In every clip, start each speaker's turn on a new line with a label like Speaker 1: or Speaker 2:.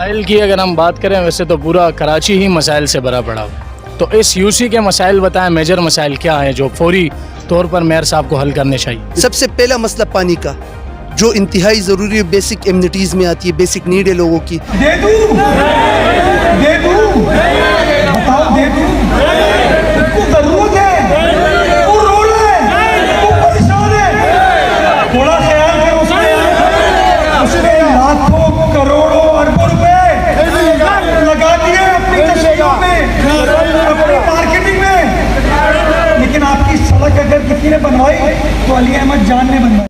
Speaker 1: مسائل کی اگر ہم بات کریں ویسے تو پورا کراچی ہی مسائل سے بھرا پڑا ہوا ہے، تو اس یوسی کے مسائل بتائیں، میجر مسائل کیا ہیں جو فوری طور پر میئر صاحب کو حل کرنے چاہیے؟
Speaker 2: سب سے پہلا مسئلہ پانی کا، جو انتہائی ضروری ہے، بیسک ایمنیٹیز میں آتی ہے، بیسک نیڈ ہے لوگوں کی۔
Speaker 3: دے دوں بتاؤ، دے دوں کو ضرورت ہے، وہ رو رہا ہے، وہ پریشان ہے، تھوڑا خیال کرو اس نے لاکھوں کروڑوں اربوں روپے لگا دیے اپنی تشہیروں میں، اپنی مارکیٹنگ میں، لیکن آپ کی سڑک اگر کسی نے بنوائی تو علی احمد جان نے بنوائی۔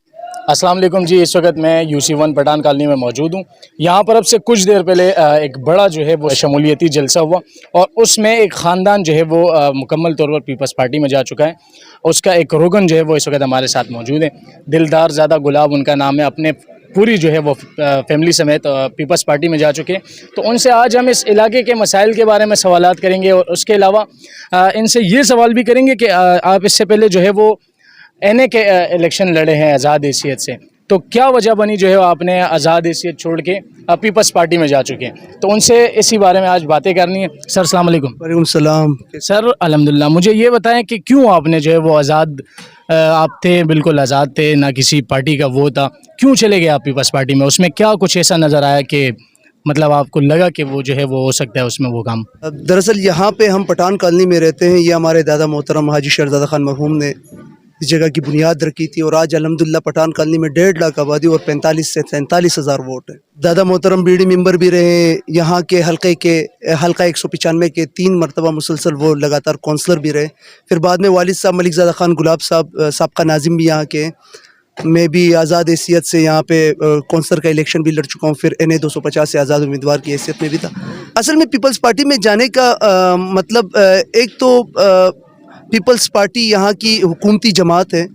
Speaker 1: السلام علیکم جی، اس وقت میں UC1 پٹھان کالونی میں موجود ہوں۔ یہاں پر اب سے کچھ دیر پہلے ایک بڑا جو ہے وہ شمولیتی جلسہ ہوا اور اس میں ایک خاندان جو ہے وہ مکمل طور پر پیپلز پارٹی میں جا چکا ہے۔ اس کا ایک رکن جو ہے وہ اس وقت ہمارے ساتھ موجود ہے، دلدار زادہ گلاب ان کا نام ہے، اپنے پوری جو ہے وہ فیملی سمیت پیپلز پارٹی میں جا چکے ہیں۔ تو ان سے آج ہم اس علاقے کے مسائل کے بارے میں سوالات کریں گے اور اس کے علاوہ ان سے یہ سوال بھی کریں گے کہ آپ اس سے پہلے جو ہے وہ NA کے الیکشن لڑے ہیں آزاد حیثیت سے، تو کیا وجہ بنی جو ہے آپ نے آزاد حیثیت چھوڑ کے پیپلز پارٹی میں جا چکے ہیں؟ تو ان سے اسی بارے میں آج باتیں کرنی ہے۔ سر السلام علیکم۔
Speaker 2: وعلیکم السلام۔
Speaker 1: سر الحمدللہ، مجھے یہ بتائیں کہ کیوں آپ نے جو ہے وہ آزاد، آپ تھے بالکل آزاد تھے، نہ کسی پارٹی کا وہ تھا، کیوں چلے گئے آپ پیپلز پارٹی میں؟ اس میں کیا کچھ ایسا نظر آیا کہ مطلب آپ کو لگا کہ وہ جو ہے وہ ہو سکتا ہے اس میں وہ کام؟
Speaker 2: دراصل یہاں پہ ہم پٹھان کالونی میں رہتے ہیں، یہ ہمارے دادا محترم حاجی شہزادہ خان مرحوم نے اس جگہ کی بنیاد رکھی تھی، اور آج الحمدللہ پٹھان کالونی میں 1.5 لاکھ آبادی اور 45 سے 47 ہزار ووٹ ہیں۔ دادا محترم BD ممبر بھی رہے ہیں، یہاں کے حلقہ 195 کے 3 مرتبہ مسلسل وہ لگاتار کونسلر بھی رہے۔ پھر بعد میں والد صاحب ملک زادہ خان گلاب صاحب سابقہ ناظم بھی یہاں کے ہیں۔ میں بھی آزاد حیثیت سے یہاں پہ کونسلر کا الیکشن بھی لڑ چکا ہوں، پھر NA 250 سے آزاد امیدوار کی حیثیت میں بھی تھا۔ اصل میں پیپلز پارٹی میں جانے کا مطلب ایک تو پیپلز پارٹی یہاں کی حکومتی جماعت ہے،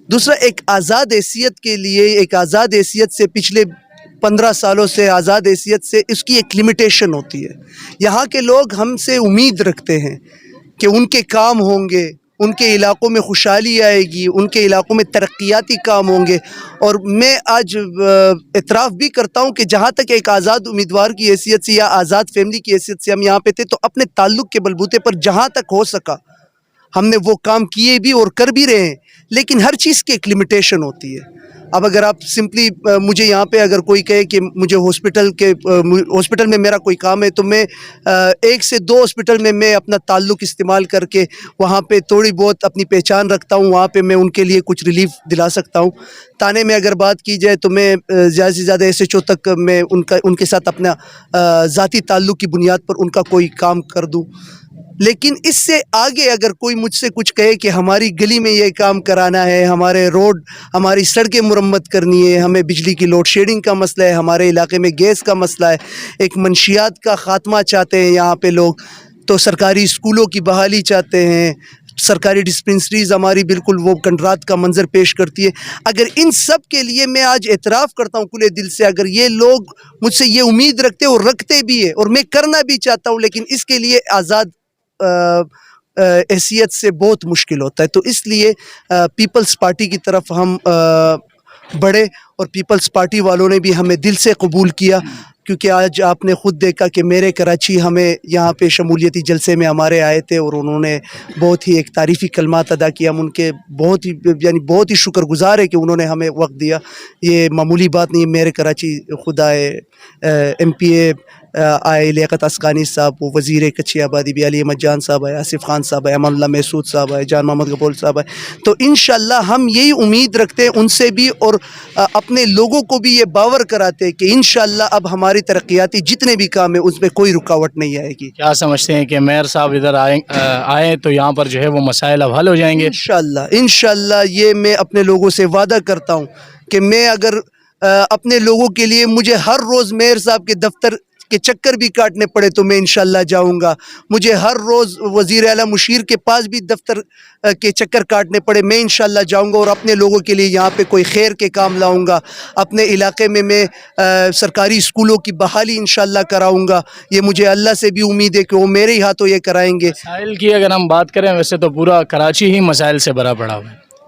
Speaker 2: دوسرا ایک آزاد حیثیت کے لیے، ایک آزاد حیثیت سے پچھلے 15 سالوں سے آزاد حیثیت سے اس کی ایک لمیٹیشن ہوتی ہے۔ یہاں کے لوگ ہم سے امید رکھتے ہیں کہ ان کے کام ہوں گے، ان کے علاقوں میں خوشحالی آئے گی، ان کے علاقوں میں ترقیاتی کام ہوں گے، اور میں آج اعتراف بھی کرتا ہوں کہ جہاں تک ایک آزاد امیدوار کی حیثیت سے یا آزاد فیملی کی حیثیت سے ہم یہاں پہ تھے، تو اپنے تعلق کے بلبوتے پر جہاں تک ہو سکا ہم نے وہ کام کیے بھی اور کر بھی رہے ہیں، لیکن ہر چیز کی ایک لمیٹیشن ہوتی ہے۔ اب اگر آپ سمپلی مجھے یہاں پہ اگر کوئی کہے کہ مجھے ہاسپٹل میں میرا کوئی کام ہے، تو میں 1 سے 2 ہاسپٹل میں اپنا تعلق استعمال کر کے وہاں پہ تھوڑی بہت اپنی پہچان رکھتا ہوں، وہاں پہ میں ان کے لیے کچھ ریلیف دلا سکتا ہوں۔ تانے میں اگر بات کی جائے تو میں زیادہ سے زیادہ SHO تک میں ان کے ساتھ اپنا ذاتی تعلق کی بنیاد پر ان کا کوئی کام کر دوں۔ لیکن اس سے آگے اگر کوئی مجھ سے کچھ کہے کہ ہماری گلی میں یہ کام کرانا ہے، ہمارے روڈ، ہماری سڑکیں مرمت کرنی ہے، ہمیں بجلی کی لوڈ شیڈنگ کا مسئلہ ہے، ہمارے علاقے میں گیس کا مسئلہ ہے، ایک منشیات کا خاتمہ چاہتے ہیں یہاں پہ لوگ، تو سرکاری اسکولوں کی بحالی چاہتے ہیں، سرکاری ڈسپنسریز ہماری بالکل وہ کنڈرات کا منظر پیش کرتی ہے، اگر ان سب کے لیے میں آج اعتراف کرتا ہوں کھلے دل سے، اگر یہ لوگ مجھ سے یہ امید رکھتے اور رکھتے بھی ہے، اور میں کرنا بھی چاہتا ہوں، لیکن اس کے لیے آزاد حیثیت سے بہت مشکل ہوتا ہے، تو اس لیے پیپلز پارٹی کی طرف ہم بڑھے، اور پیپلز پارٹی والوں نے بھی ہمیں دل سے قبول کیا، کیونکہ آج آپ نے خود دیکھا کہ میرے کراچی ہمیں یہاں پہ شمولیتی جلسے میں ہمارے آئے تھے، اور انہوں نے بہت ہی ایک تعریفی کلمات ادا کیا، ہم ان کے بہت ہی شکر گزار ہے کہ انہوں نے ہمیں وقت دیا۔ یہ معمولی بات نہیں ہے، میرے کراچی خدا ہے MPA آئے لیاقت اسقانی صاحب، وہ وزیر کچھی آبادی بھی علی احمد جان صاحب ہے، آصف خان صاحب ہے، امان اللہ محسود صاحب ہے، جان محمد غبول صاحب ہے، تو انشاءاللہ ہم یہی امید رکھتے ہیں ان سے بھی، اور اپنے لوگوں کو بھی یہ باور کراتے ہیں کہ انشاءاللہ اب ہماری ترقیاتی جتنے بھی کام ہیں اس میں کوئی رکاوٹ نہیں آئے گی۔
Speaker 1: کیا سمجھتے ہیں کہ میئر صاحب ادھر آئیں تو یہاں پر جو ہے وہ مسائل اب حل ہو جائیں گے؟
Speaker 2: انشاءاللہ یہ میں اپنے لوگوں سے وعدہ کرتا ہوں کہ میں اگر اپنے لوگوں کے لیے مجھے ہر روز میئر صاحب کے دفتر کے چکر بھی کاٹنے پڑے تو میں انشاءاللہ جاؤں گا، مجھے ہر روز وزیر اعلیٰ مشیر کے پاس بھی دفتر کے چکر کاٹنے پڑے میں انشاءاللہ جاؤں گا، اور اپنے لوگوں کے لیے یہاں پہ کوئی خیر کے کام لاؤں گا، اپنے علاقے میں سرکاری اسکولوں کی بحالی انشاءاللہ کراؤں گا، یہ مجھے اللہ سے بھی امید ہے کہ وہ میرے ہی ہاتھوں یہ کرائیں گے۔
Speaker 1: مسائل کی اگر ہم بات کریں ویسے تو پورا کراچی ہی مسائل سے بھرا پڑا ہوا ہے،